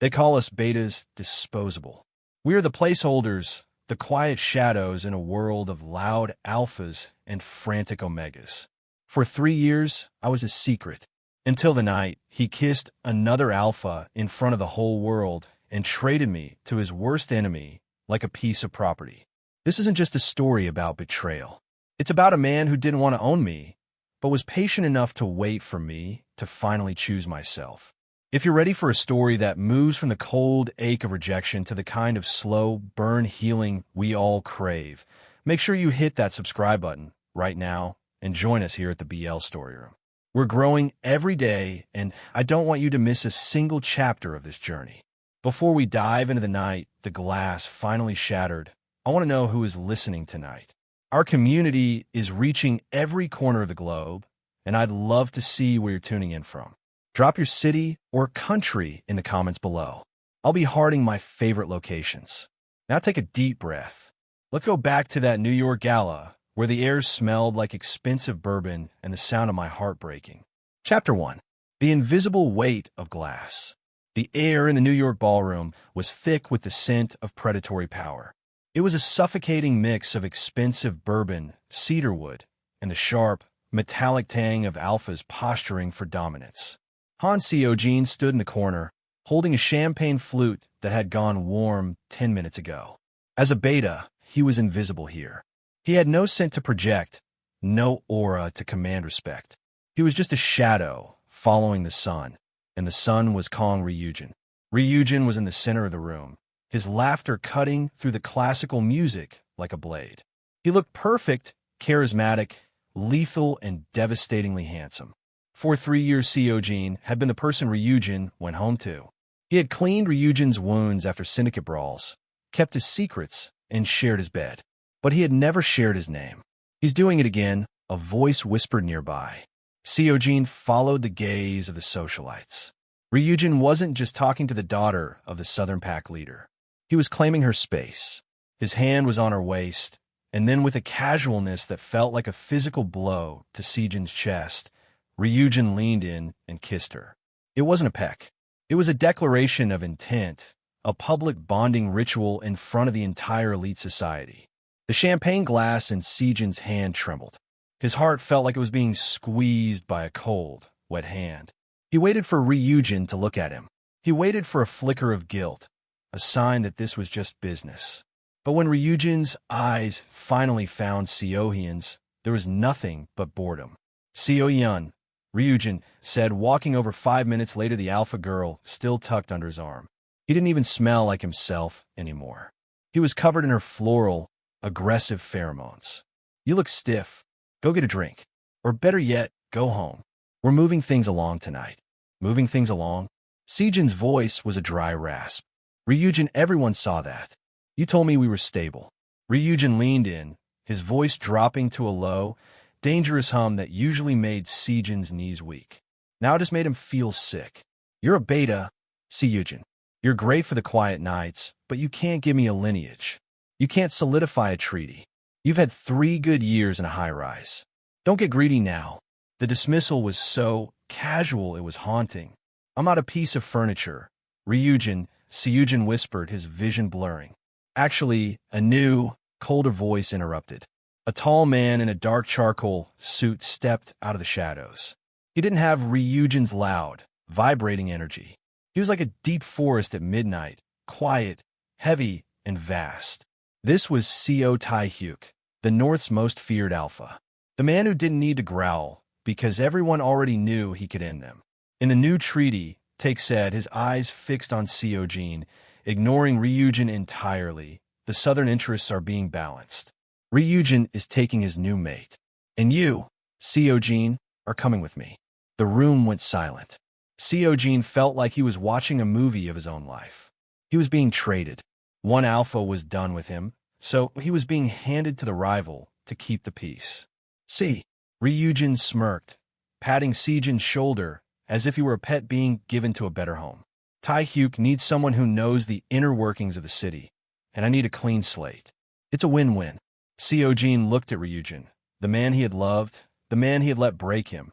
They call us betas disposable. We are the placeholders, the quiet shadows in a world of loud alphas and frantic omegas. For 3 years, I was a secret, until the night he kissed another alpha in front of the whole world and traded me to his worst enemy like a piece of property. This isn't just a story about betrayal. It's about a man who didn't want to own me, but was patient enough to wait for me to finally choose myself. If you're ready for a story that moves from the cold ache of rejection to the kind of slow burn healing we all crave, make sure you hit that subscribe button right now and join us here at the BL Story Room. We're growing every day, and I don't want you to miss a single chapter of this journey. Before we dive into the night the glass finally shattered, I want to know who is listening tonight. Our community is reaching every corner of the globe, and I'd love to see where you're tuning in from. Drop your city or country in the comments below. I'll be hearting my favorite locations. Now take a deep breath. Let's go back to that New York gala where the air smelled like expensive bourbon and the sound of my heart breaking. Chapter 1. The Invisible Weight of Glass. The air in the New York ballroom was thick with the scent of predatory power. It was a suffocating mix of expensive bourbon, cedarwood, and the sharp, metallic tang of alphas posturing for dominance. Han Seo-jin stood in the corner, holding a champagne flute that had gone warm 10 minutes ago. As a beta, he was invisible here. He had no scent to project, no aura to command respect. He was just a shadow following the sun, and the sun was Kong Ryujin. Ryujin was in the center of the room, his laughter cutting through the classical music like a blade. He looked perfect, charismatic, lethal, and devastatingly handsome. For 3 years, Seo-jin had been the person Ryujin went home to. He had cleaned Ryujin's wounds after syndicate brawls, kept his secrets, and shared his bed. But he had never shared his name. He's doing it again, a voice whispered nearby. Seo-jin followed the gaze of the socialites. Ryujin wasn't just talking to the daughter of the Southern Pack leader. He was claiming her space. His hand was on her waist, and then with a casualness that felt like a physical blow to Seo-jin's chest, Ryujin leaned in and kissed her. It wasn't a peck. It was a declaration of intent, a public bonding ritual in front of the entire elite society. The champagne glass in Seo-jin's hand trembled. His heart felt like it was being squeezed by a cold, wet hand. He waited for Ryujin to look at him. He waited for a flicker of guilt, a sign that this was just business. But when Ryujin's eyes finally found Seo-hyun's, there was nothing but boredom. Seo-hyun, Ryujin said, walking over 5 minutes later, the alpha girl still tucked under his arm. He didn't even smell like himself anymore. He was covered in her floral, aggressive pheromones. You look stiff. Go get a drink. Or better yet, go home. We're moving things along tonight. Moving things along? Seo-jin's voice was a dry rasp. Ryujin, everyone saw that. You told me we were stable. Ryujin leaned in, his voice dropping to a low, dangerous hum that usually made Seo-jin's knees weak. Now it just made him feel sick. You're a beta, Seo-jin. You're great for the quiet nights, but you can't give me a lineage. You can't solidify a treaty. You've had 3 good years in a high-rise. Don't get greedy now. The dismissal was so casual it was haunting. I'm not a piece of furniture. Ryujin, Seo-jin whispered, his vision blurring. Actually, a new, colder voice interrupted. A tall man in a dark charcoal suit stepped out of the shadows. He didn't have Ryujin's loud, vibrating energy. He was like a deep forest at midnight, quiet, heavy, and vast. This was Seo Tae-hyuk, the North's most feared alpha. The man who didn't need to growl, because everyone already knew he could end them. In the new treaty, Taek said, his eyes fixed on Seo-jin, ignoring Ryujin entirely, the Southern interests are being balanced. Ryujin is taking his new mate. And you, Seo-jin, are coming with me. The room went silent. Seo-jin felt like he was watching a movie of his own life. He was being traded. One alpha was done with him, so he was being handed to the rival to keep the peace. See, Ryujin smirked, patting Seo-jin's shoulder as if he were a pet being given to a better home. Tae-hyuk needs someone who knows the inner workings of the city, and I need a clean slate. It's a win-win. Seo-jin looked at Ryujin, the man he had loved, the man he had let break him,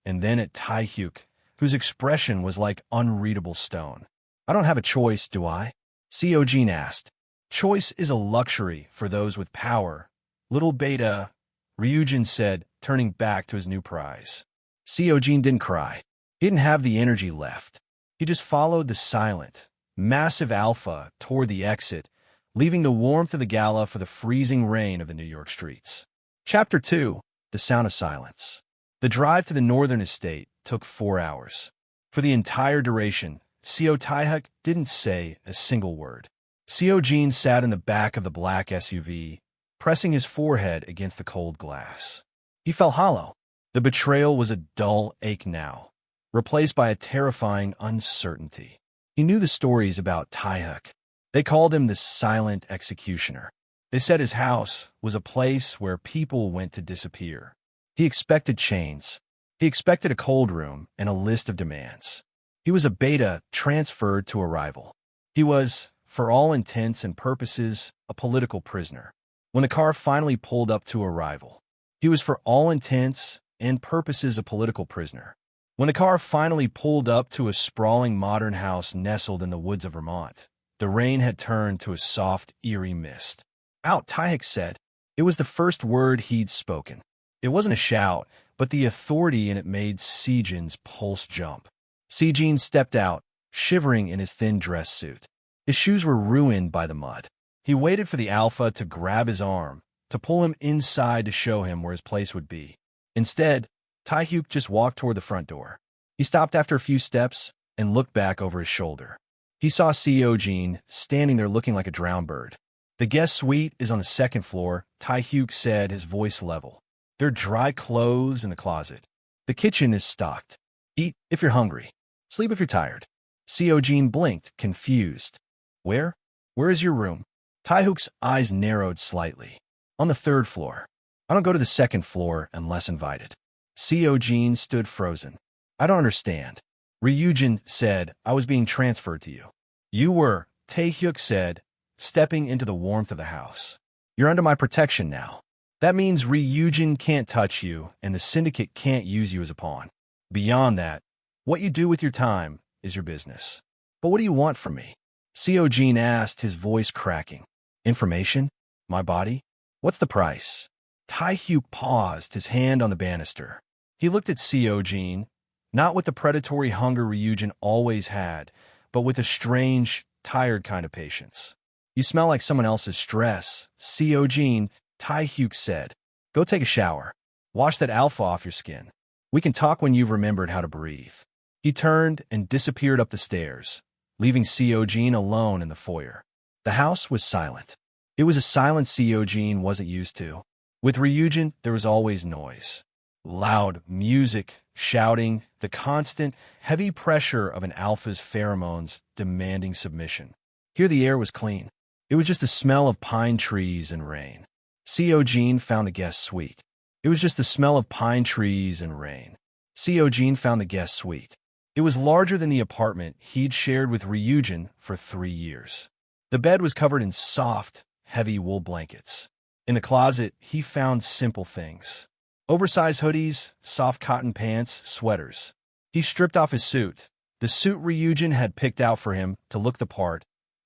and then at Tae-hyuk, whose expression was like unreadable stone. I don't have a choice, do I? Seojin asked. Choice is a luxury for those with power. Little beta, Ryujin said, turning back to his new prize. Seojin didn't cry. He didn't have the energy left. He just followed the silent, massive alpha toward the exit, leaving the warmth of the gala for the freezing rain of the New York streets. Chapter 2. The Sound of Silence. The drive to the northern estate took 4 hours. For the entire duration, Seo Taehyuk didn't say a single word. Seojin sat in the back of the black SUV, pressing his forehead against the cold glass. He felt hollow. The betrayal was a dull ache now, replaced by a terrifying uncertainty. He knew the stories about Taehyuk. They called him the silent executioner. They said his house was a place where people went to disappear. He expected chains. He expected a cold room and a list of demands. He was a beta transferred to a rival. He was, for all intents and purposes, a political prisoner. When the car finally pulled up to a rival, he was for all intents and purposes a political prisoner. When the car finally pulled up to a sprawling modern house nestled in the woods of Vermont, the rain had turned to a soft, eerie mist. Out, Taehyuk said. It was the first word he'd spoken. It wasn't a shout, but the authority in it made Sejin's pulse jump. Sejin stepped out, shivering in his thin dress suit. His shoes were ruined by the mud. He waited for the alpha to grab his arm, to pull him inside to show him where his place would be. Instead, Taehyuk just walked toward the front door. He stopped after a few steps and looked back over his shoulder. He saw Seojin standing there looking like a drowned bird. The guest suite is on the second floor, Taehyuk said, his voice level. There are dry clothes in the closet. The kitchen is stocked. Eat if you're hungry. Sleep if you're tired. Seojin blinked, confused. Where? Where is your room? Taehyuk's eyes narrowed slightly. On the third floor. I don't go to the second floor unless invited. Seojin stood frozen. I don't understand. Ryujin said, I was being transferred to you. You were, Taehyuk said, stepping into the warmth of the house. You're under my protection now. That means Ryujin can't touch you, and the syndicate can't use you as a pawn. Beyond that, what you do with your time is your business. But what do you want from me? Seojin asked, his voice cracking. Information? My body? What's the price? Taehyuk paused, his hand on the banister. He looked at Seojin, not with the predatory hunger Ryujin always had, but with a strange, tired kind of patience. You smell like someone else's stress, Seojin, Taehyuk said. Go take a shower. Wash that alpha off your skin. We can talk when you've remembered how to breathe. He turned and disappeared up the stairs, leaving Seojin alone in the foyer. The house was silent. It was a silence Seojin wasn't used to. With Ryujin, there was always noise. Loud music, shouting, the constant, heavy pressure of an alpha's pheromones demanding submission. Here the air was clean. It was just the smell of pine trees and rain. Seojin found the guest suite. It was just the smell of pine trees and rain. Seojin found the guest suite. It was larger than the apartment he'd shared with Ryujin for 3 years. The bed was covered in soft, heavy wool blankets. In the closet, he found simple things. Oversized hoodies, soft cotton pants, sweaters. He stripped off his suit, the suit Ryujin had picked out for him to look the part,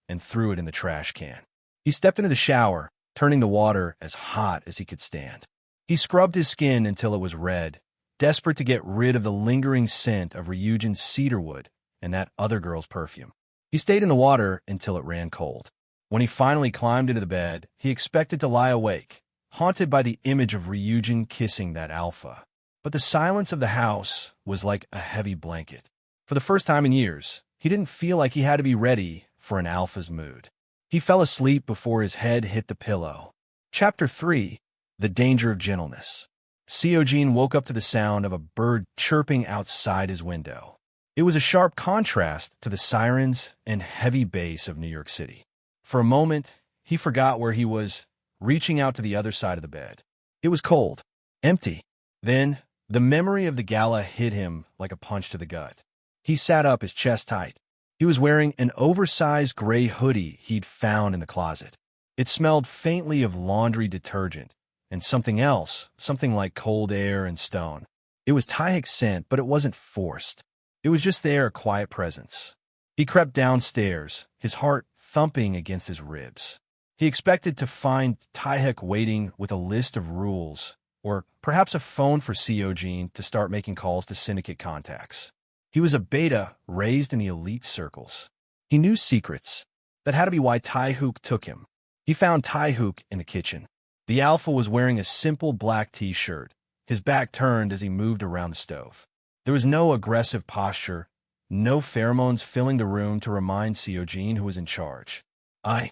and threw it in the trash can. He stepped into the shower, turning the water as hot as he could stand. He scrubbed his skin until it was red, desperate to get rid of the lingering scent of Ryujin's cedarwood and that other girl's perfume. He stayed in the water until it ran cold. When he finally climbed into the bed, he expected to lie awake, haunted by the image of Ryujin kissing that alpha. But the silence of the house was like a heavy blanket. For the first time in years, he didn't feel like he had to be ready for an alpha's mood. He fell asleep before his head hit the pillow. Chapter 3. The Danger of Gentleness. Seojin woke up to the sound of a bird chirping outside his window. It was a sharp contrast to the sirens and heavy bass of New York City. For a moment, he forgot where he was, reaching out to the other side of the bed. It was cold, empty. Then, the memory of the gala hit him like a punch to the gut. He sat up, his chest tight. He was wearing an oversized gray hoodie he'd found in the closet. It smelled faintly of laundry detergent and something else, something like cold air and stone. It was Taehyuk's scent, but it wasn't forced. It was just there, a quiet presence. He He crept downstairs, his heart thumping against his ribs. He expected to find Taehyuk waiting with a list of rules, or perhaps a phone for Seo-jin to start making calls to syndicate contacts. He was a beta raised in the elite circles. He knew secrets. That had to be why Taehyuk took him. He found Taehyuk in the kitchen. The alpha was wearing a simple black t-shirt, his back turned as he moved around the stove. There was no aggressive posture, no pheromones filling the room to remind Seo-jin who was in charge. I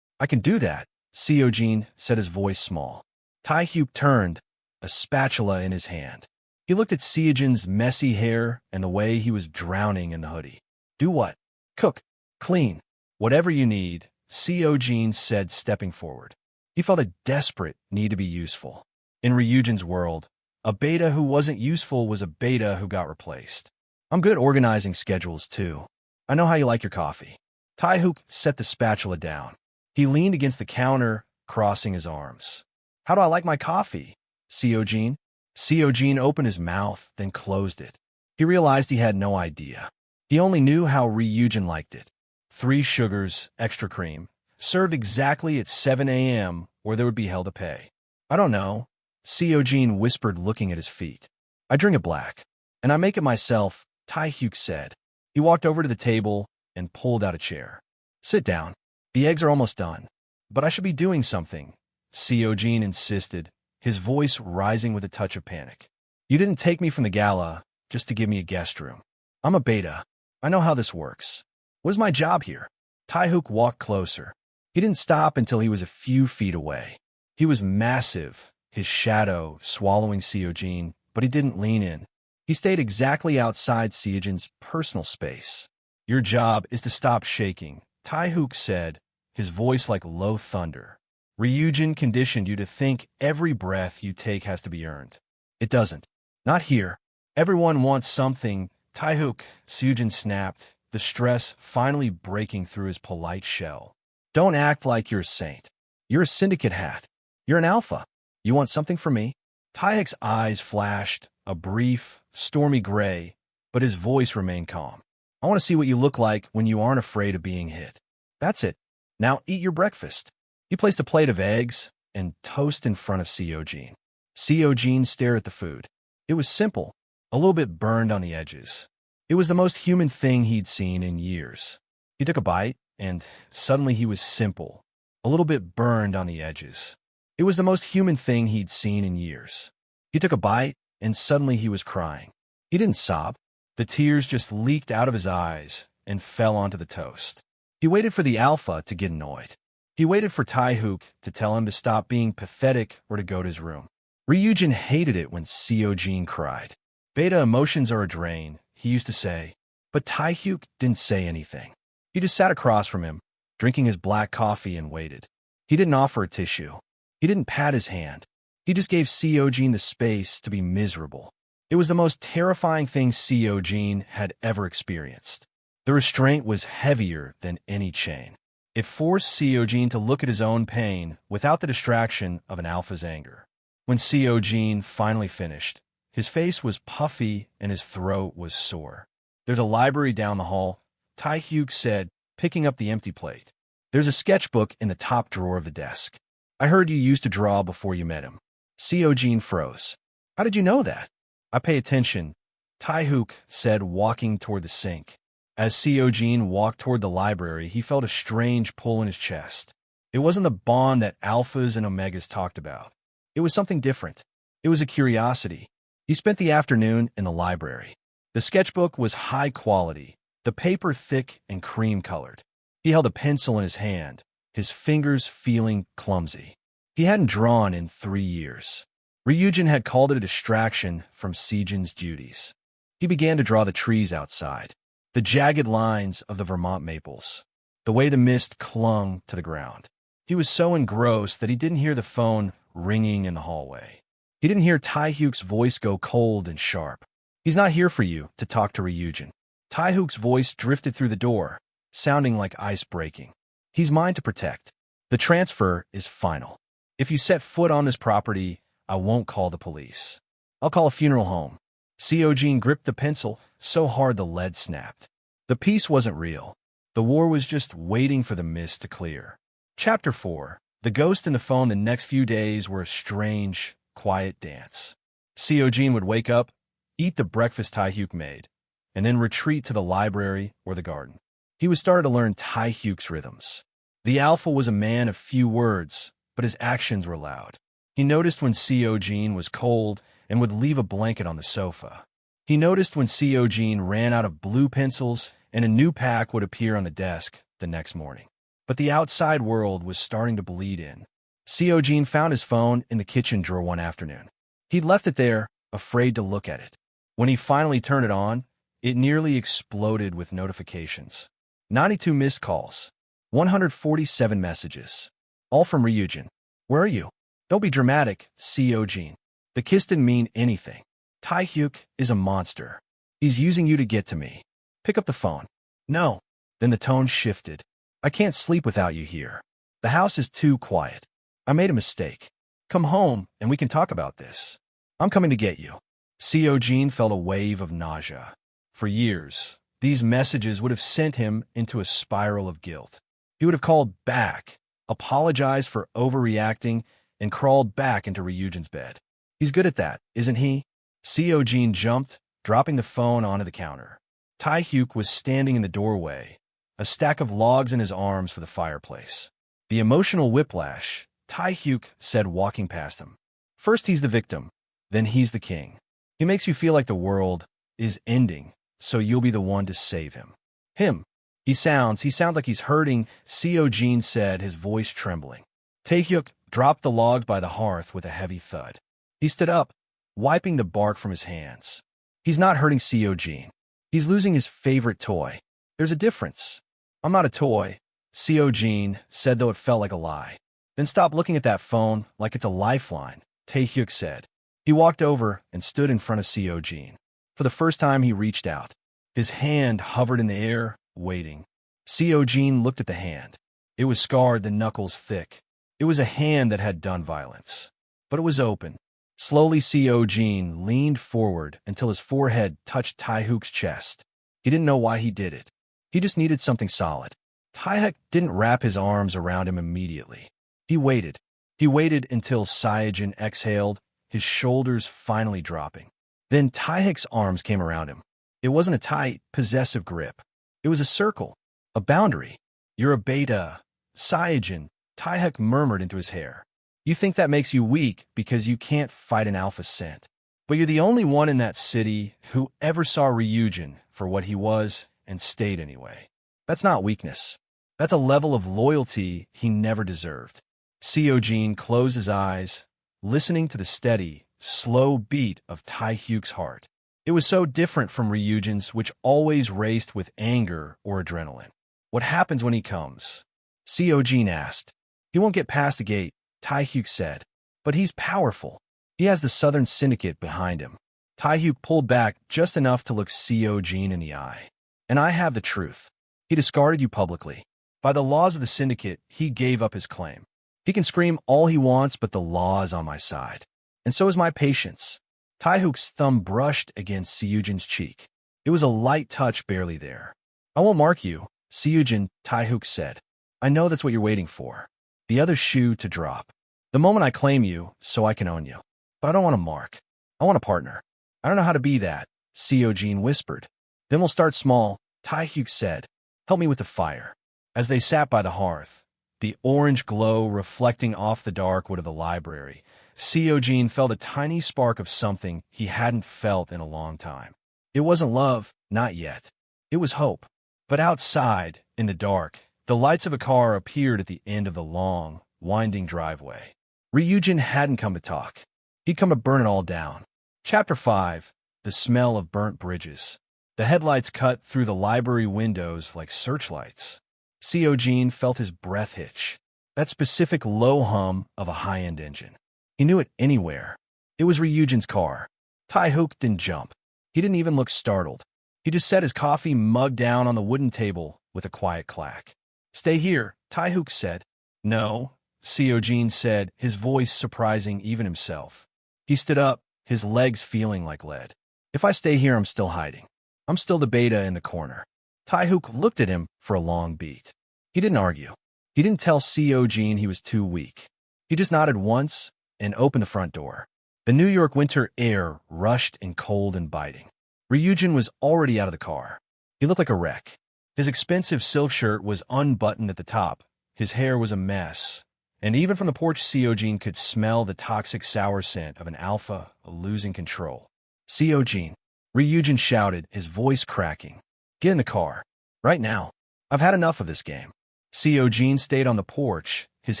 can do that, Seo-jin said, his voice small. Taehyuk turned, a spatula in his hand. He looked at Seo-jin's messy hair and the way he was drowning in the hoodie. Do what? Cook. Clean. Whatever you need, Seo-jin said, stepping forward. He felt a desperate need to be useful. In Ryujin's world, a beta who wasn't useful was a beta who got replaced. I'm good at organizing schedules, too. I know how you like your coffee. Taehyuk set the spatula down. He leaned against the counter, crossing his arms. How do I like my coffee? Seo-jin? Seo-jin opened his mouth, then closed it. He realized he had no idea. He only knew how Ryujin liked it. 3 sugars, extra cream, served exactly at 7 a.m., or there would be hell to pay. I don't know, Seo-jin whispered, looking at his feet. I drink it black, and I make it myself, Taehyuk said. He walked over to the table and pulled out a chair. Sit down. The eggs are almost done. But I should be doing something, Seo-jin insisted, his voice rising with a touch of panic. You didn't take me from the gala just to give me a guest room. I'm a beta. I know how this works. What is my job here? Taehyuk walked closer. He didn't stop until he was a few feet away. He was massive, his shadow swallowing Seo-jin, but he didn't lean in. He stayed exactly outside Seo-jin's personal space. Your job is to stop shaking, Taehyuk said, his voice like low thunder. Ryujin conditioned you to think every breath you take has to be earned. It doesn't. Not here. Everyone wants something. Taehyuk, Seo-jin snapped, the stress finally breaking through his polite shell. Don't act like you're a saint. You're a syndicate hat. You're an alpha. You want something from me? Taehyuk's eyes flashed, a brief, stormy gray, but his voice remained calm. I want to see what you look like when you aren't afraid of being hit. That's it. Now eat your breakfast. He placed a plate of eggs and toast in front of Seo-jin. Seo-jin stared at the food. It was simple, a little bit burned on the edges. It was the most human thing he'd seen in years. He took a bite, and suddenly he was simple, a little bit burned on the edges. It was the most human thing he'd seen in years. He took a bite, and suddenly he was crying. He didn't sob. The tears just leaked out of his eyes and fell onto the toast. He waited for the alpha to get annoyed. He waited for Taehyuk to tell him to stop being pathetic or to go to his room. Ryujin hated it when Seo-jin cried. Beta emotions are a drain, he used to say, but Taehyuk didn't say anything. He just sat across from him, drinking his black coffee, and waited. He didn't offer a tissue. He didn't pat his hand. He just gave Seo-jin the space to be miserable. It was the most terrifying thing Seo-jin had ever experienced. The restraint was heavier than any chain. It forced Seo-jin to look at his own pain without the distraction of an alpha's anger. When Seo-jin finally finished, his face was puffy and his throat was sore. There's a library down the hall, Taehyuk said, picking up the empty plate. There's a sketchbook in the top drawer of the desk. I heard you used to draw before you met him. Seo-jin froze. How did you know that? I pay attention, Taehyuk said, walking toward the sink. As Seo-jin walked toward the library, he felt a strange pull in his chest. It wasn't the bond that alphas and omegas talked about. It was something different. It was a curiosity. He spent the afternoon in the library. The sketchbook was high quality, the paper thick and cream-colored. He held a pencil in his hand, his fingers feeling clumsy. He hadn't drawn in 3 years. Ryujin had called it a distraction from Seo-jin's duties. He began to draw the trees outside, the jagged lines of the Vermont maples, the way the mist clung to the ground. He was so engrossed that he didn't hear the phone ringing in the hallway. He didn't hear Taehyuk's voice go cold and sharp. He's not here for you to talk to Ryujin. Taehyuk's voice drifted through the door, sounding like ice breaking. He's mine to protect. The transfer is final. If you set foot on this property, I won't call the police. I'll call a funeral home. Seo-jin gripped the pencil so hard the lead snapped. The piece wasn't real. The war was just waiting for the mist to clear. Chapter 4. The ghost and the phone. The next few days were a strange, quiet dance. Seojin would wake up, eat the breakfast Taehyuk made, and then retreat to the library or the garden. He was starting to learn Taehyuk's rhythms. The alpha was a man of few words, but his actions were loud. He noticed when Seojin was cold and would leave a blanket on the sofa. He noticed when Seojin ran out of blue pencils and a new pack would appear on the desk the next morning. But the outside world was starting to bleed in. Seojin found his phone in the kitchen drawer one afternoon. He'd left it there, afraid to look at it. When he finally turned it on, it nearly exploded with notifications. 92 missed calls. 147 messages. All from Ryujin. Where are you? Don't be dramatic, Seojin. The kiss didn't mean anything. Taehyuk is a monster. He's using you to get to me. Pick up the phone. No. Then the tone shifted. I can't sleep without you here. The house is too quiet. I made a mistake. Come home and we can talk about this. I'm coming to get you. Seojin felt a wave of nausea. For years, these messages would have sent him into a spiral of guilt. He would have called back, apologized for overreacting, and crawled back into Ryujin's bed. He's good at that, isn't he? Seojin jumped, dropping the phone onto the counter. Taehyuk was standing in the doorway, a stack of logs in his arms for the fireplace. The emotional whiplash, Taehyuk said walking past him. First he's the victim, then he's the king. He makes you feel like the world is ending, so you'll be the one to save him. Him. He sounds like he's hurting, Seojin said, his voice trembling. Taehyuk dropped the logs by the hearth with a heavy thud. He stood up, wiping the bark from his hands. He's not hurting Seojin. He's losing his favorite toy. There's a difference. I'm not a toy, Seojin said, though it felt like a lie. Then stop looking at that phone like it's a lifeline, Taehyuk said. He walked over and stood in front of Seojin. For the first time, he reached out. His hand hovered in the air, waiting. Seojin looked at the hand. It was scarred, the knuckles thick. It was a hand that had done violence. But it was open. Slowly, Seojin leaned forward until his forehead touched Taehyuk's chest. He didn't know why he did it. He just needed something solid. Taehyuk didn't wrap his arms around him immediately. He waited. He waited until Seojin exhaled, his shoulders finally dropping. Then Taehyuk's arms came around him. It wasn't a tight, possessive grip. It was a circle, a boundary. You're a beta, Seojin, Taehyuk murmured into his hair. You think that makes you weak because you can't fight an alpha scent. But you're the only one in that city who ever saw Ryujin for what he was and stayed anyway. That's not weakness. That's a level of loyalty he never deserved. Seojin closed his eyes, listening to the steady, slow beat of Taehyuk's heart. It was so different from Ryujin's, which always raced with anger or adrenaline. What happens when he comes? Seojin asked. He won't get past the gate, Taehyuk said. But he's powerful. He has the Southern Syndicate behind him. Taehyuk pulled back just enough to look Seojin in the eye. And I have the truth. He discarded you publicly. By the laws of the Syndicate, he gave up his claim. He can scream all he wants, but the law is on my side. And so is my patience. Taehyuk's thumb brushed against Seojin's cheek. It was a light touch, barely there. I won't mark you, Seojin, Taehyuk said. I know that's what you're waiting for. The other shoe to drop. The moment I claim you, so I can own you. But I don't want a mark. I want a partner. I don't know how to be that, Seojin whispered. Then we'll start small, Taehyuk said. Help me with the fire. As they sat by the hearth, the orange glow reflecting off the dark wood of the library, Seojin felt a tiny spark of something he hadn't felt in a long time. It wasn't love, not yet. It was hope. But outside, in the dark, the lights of a car appeared at the end of the long, winding driveway. Ryujin hadn't come to talk. He'd come to burn it all down. Chapter 5. The smell of burnt bridges. The headlights cut through the library windows like searchlights. Seojin felt his breath hitch, that specific low hum of a high-end engine. He knew it anywhere. It was Ryujin's car. Taehyuk didn't jump. He didn't even look startled. He just set his coffee mug down on the wooden table with a quiet clack. Stay here, Taehyuk said. No, Seojin said, his voice surprising even himself. He stood up, his legs feeling like lead. If I stay here, I'm still hiding. I'm still the beta in the corner. Taehook looked at him for a long beat. He didn't argue. He didn't tell Seojin he was too weak. He just nodded once and opened the front door. The New York winter air rushed and cold and biting. Ryujin was already out of the car. He looked like a wreck. His expensive silk shirt was unbuttoned at the top. His hair was a mess. And even from the porch, Seojin could smell the toxic sour scent of an alpha losing control. Seojin, Ryujin shouted, his voice cracking. Get in the car. Right now. I've had enough of this game. Seojin stayed on the porch, his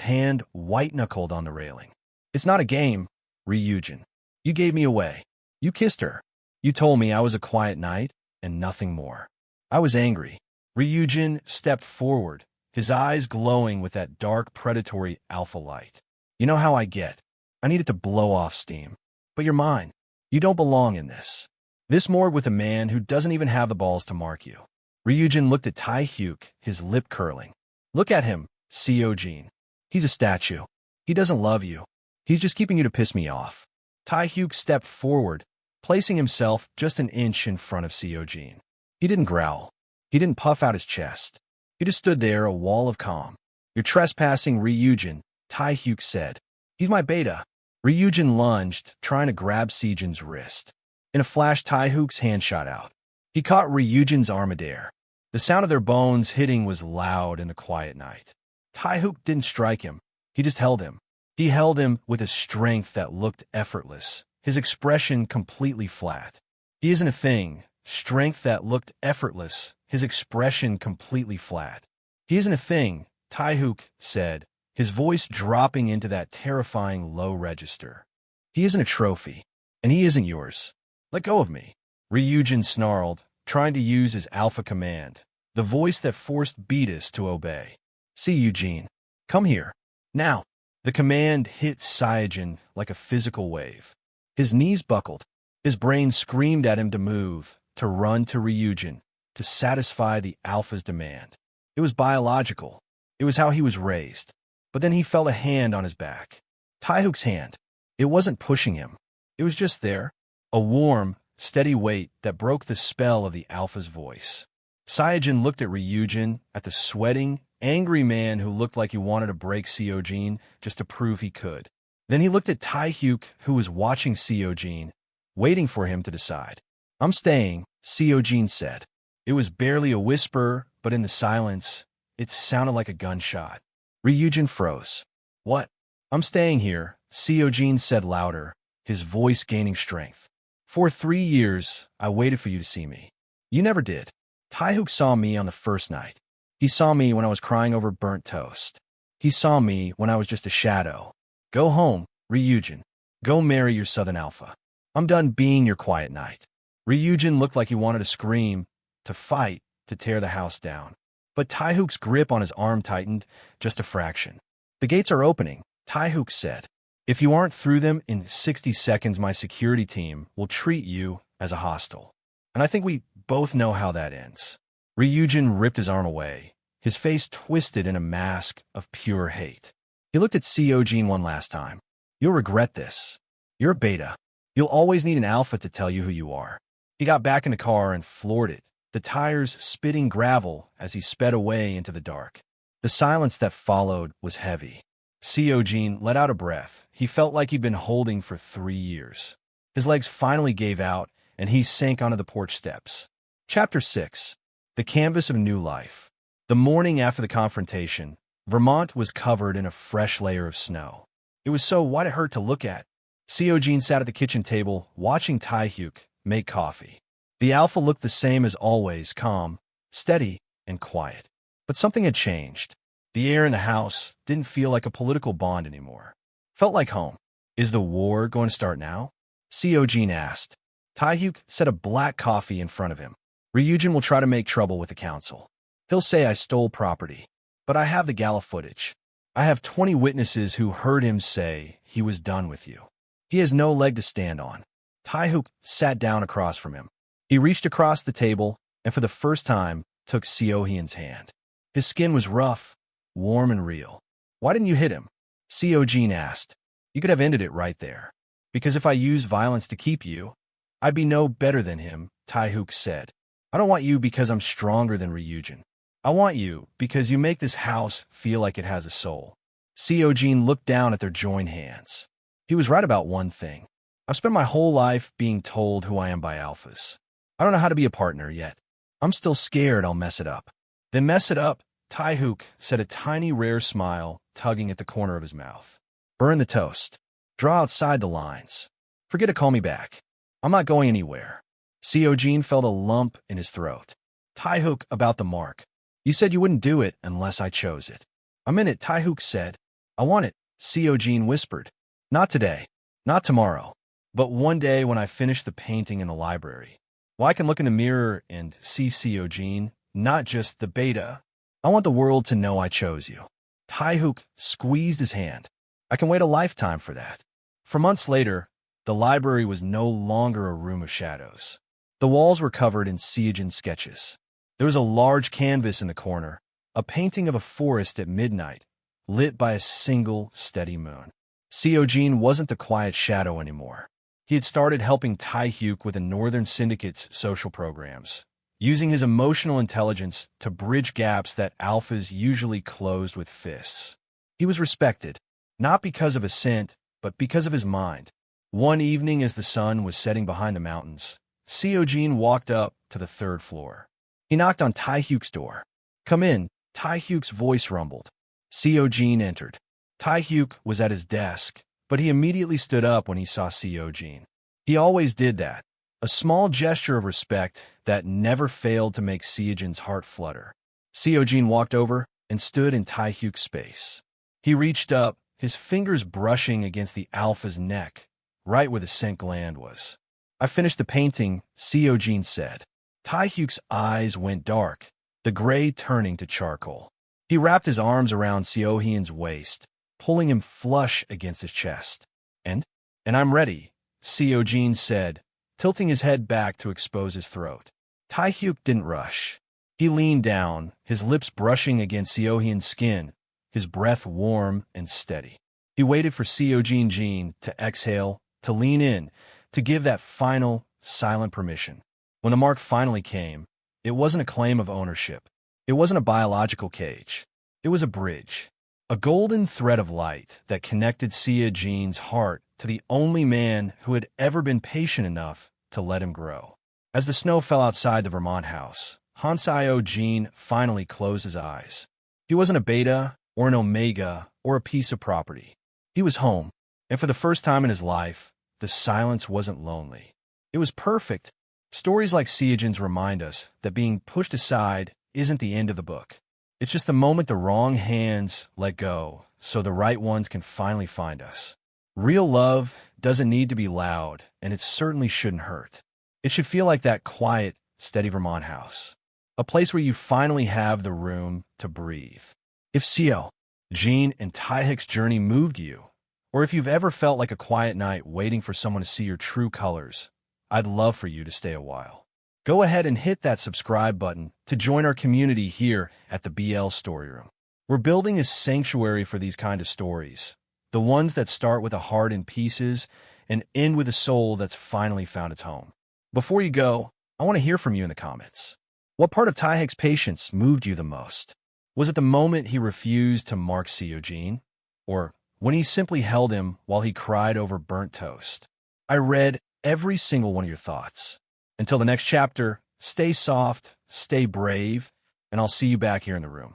hand white-knuckled on the railing. It's not a game, Ryujin. You gave me away. You kissed her. You told me I was a quiet knight and nothing more. I was angry. Ryujin stepped forward, his eyes glowing with that dark, predatory alpha light. You know how I get. I needed to blow off steam. But you're mine. You don't belong in this. This morgue with a man who doesn't even have the balls to mark you. Ryujin looked at Taehyuk, his lip curling. Look at him, Seojin. He's a statue. He doesn't love you. He's just keeping you to piss me off. Taehyuk stepped forward, placing himself just an inch in front of Seojin. He didn't growl. He didn't puff out his chest. He just stood there, a wall of calm. You're trespassing, Ryujin, Taehyuk said. He's my beta. Ryujin lunged, trying to grab Seojin's wrist. In a flash, Taehyuk's hand shot out. He caught Ryujin's arm midair. The sound of their bones hitting was loud in the quiet night. Taehyuk didn't strike him. He just held him. He held him with a strength that looked effortless, his expression completely flat. He isn't a thing. Strength that looked effortless, his expression completely flat. He isn't a thing, Taehyuk said, his voice dropping into that terrifying low register. He isn't a trophy, and he isn't yours. Let go of me. Ryujin snarled, trying to use his alpha command, the voice that forced Beatus to obey. See, Eugene. Come here. Now. The command hit Seojin like a physical wave. His knees buckled. His brain screamed at him to move, to run to Ryujin, to satisfy the alpha's demand. It was biological. It was how he was raised. But then he felt a hand on his back. Taehyuk's hand. It wasn't pushing him. It was just there. A warm, steady weight that broke the spell of the alpha's voice. Seojin looked at Ryujin, at the sweating, angry man who looked like he wanted to break Seojin just to prove he could. Then he looked at Taehyuk, who was watching Seojin, waiting for him to decide. I'm staying, Seojin said. It was barely a whisper, but in the silence, it sounded like a gunshot. Ryujin froze. What? I'm staying here, Seojin said louder, his voice gaining strength. For 3 years, I waited for you to see me. You never did. Taehyuk saw me on the first night. He saw me when I was crying over burnt toast. He saw me when I was just a shadow. Go home, Ryujin. Go marry your Southern Alpha. I'm done being your quiet knight. Ryujin looked like he wanted to scream, to fight, to tear the house down. But Taehyuk's grip on his arm tightened just a fraction. The gates are opening, Taehyuk said. If you aren't through them in 60 seconds, my security team will treat you as a hostile. And I think we both know how that ends. Ryujin ripped his arm away, his face twisted in a mask of pure hate. He looked at Seojin one last time. You'll regret this. You're a beta. You'll always need an alpha to tell you who you are. He got back in the car and floored it, the tires spitting gravel as he sped away into the dark. The silence that followed was heavy. Seojin let out a breath he felt like he'd been holding for 3 years. His legs finally gave out, and he sank onto the porch steps. Chapter 6. The Canvas of New Life. The morning after the confrontation, Vermont was covered in a fresh layer of snow. It was so white it hurt to look at. Seojin sat at the kitchen table, watching Taehyuk make coffee. The alpha looked the same as always, calm, steady, and quiet. But something had changed. The air in the house didn't feel like a political bond anymore. Felt like home. Is the war going to start now? Seojin asked. Taehyuk set a black coffee in front of him. Ryujin will try to make trouble with the council. He'll say I stole property. But I have the gala footage. I have 20 witnesses who heard him say he was done with you. He has no leg to stand on. Taehyuk sat down across from him. He reached across the table and for the first time took Seohyun's hand. His skin was rough, warm and real. Why didn't you hit him? Seojin asked. You could have ended it right there. Because if I used violence to keep you, I'd be no better than him, Taehyuk said. I don't want you because I'm stronger than Ryujin. I want you because you make this house feel like it has a soul. Seojin looked down at their joined hands. He was right about one thing. I've spent my whole life being told who I am by alphas. I don't know how to be a partner yet. I'm still scared I'll mess it up. Then mess it up, Taehook said, a tiny rare smile tugging at the corner of his mouth. Burn the toast. Draw outside the lines. Forget to call me back. I'm not going anywhere. Seojin felt a lump in his throat. Taehook, about the mark. You said you wouldn't do it unless I chose it. I'm in it, Taehook said. I want it, Seojin whispered. Not today. Not tomorrow. But one day when I finish the painting in the library. Well, I can look in the mirror and see Seojin, not just the beta. I want the world to know I chose you. Taehook squeezed his hand. I can wait a lifetime for that. For months later, the library was no longer a room of shadows. The walls were covered in Seojin sketches. There was a large canvas in the corner, a painting of a forest at midnight, lit by a single steady moon. Seojin wasn't the quiet shadow anymore. He had started helping Taehook with the Northern Syndicate's social programs, using his emotional intelligence to bridge gaps that alphas usually closed with fists. He was respected, not because of ascent, but because of his mind. One evening as the sun was setting behind the mountains, Seojin walked up to the third floor. He knocked on Taehook's door. Come in, Taehook's voice rumbled. Seojin entered. Taehook was at his desk, but he immediately stood up when he saw Seojin. He always did that, a small gesture of respect that never failed to make Seojin's heart flutter. Seojin walked over and stood in Taehook's space. He reached up, his fingers brushing against the alpha's neck, right where the scent gland was. I finished the painting, Seojin said. Taehook's eyes went dark, the gray turning to charcoal. He wrapped his arms around Seojin's waist, pulling him flush against his chest. And I'm ready, Seojin said, tilting his head back to expose his throat. Taehook didn't rush. He leaned down, his lips brushing against Seojin's skin, his breath warm and steady. He waited for Seojin to exhale, to lean in, to give that final, silent permission. When the mark finally came, it wasn't a claim of ownership. It wasn't a biological cage. It was a bridge, a golden thread of light that connected Seojin's heart to the only man who had ever been patient enough to let him grow. As the snow fell outside the Vermont house, Seojin finally closed his eyes. He wasn't a beta or an omega or a piece of property. He was home, and for the first time in his life, the silence wasn't lonely. It was perfect. Stories like Seojin's remind us that being pushed aside isn't the end of the book. It's just the moment the wrong hands let go so the right ones can finally find us. Real love doesn't need to be loud, and it certainly shouldn't hurt. It should feel like that quiet, steady Vermont house, a place where you finally have the room to breathe. If Seojin and Taehook's journey moved you, or if you've ever felt like a quiet night waiting for someone to see your true colors, I'd love for you to stay a while. Go ahead and hit that subscribe button to join our community here at the BL Story Room. We're building a sanctuary for these kind of stories, the ones that start with a heart in pieces and end with a soul that's finally found its home. Before you go, I want to hear from you in the comments. What part of Taehook's patience moved you the most? Was it the moment he refused to mark Seojin? Or when he simply held him while he cried over burnt toast? I read every single one of your thoughts. Until the next chapter, stay soft, stay brave, and I'll see you back here in the room.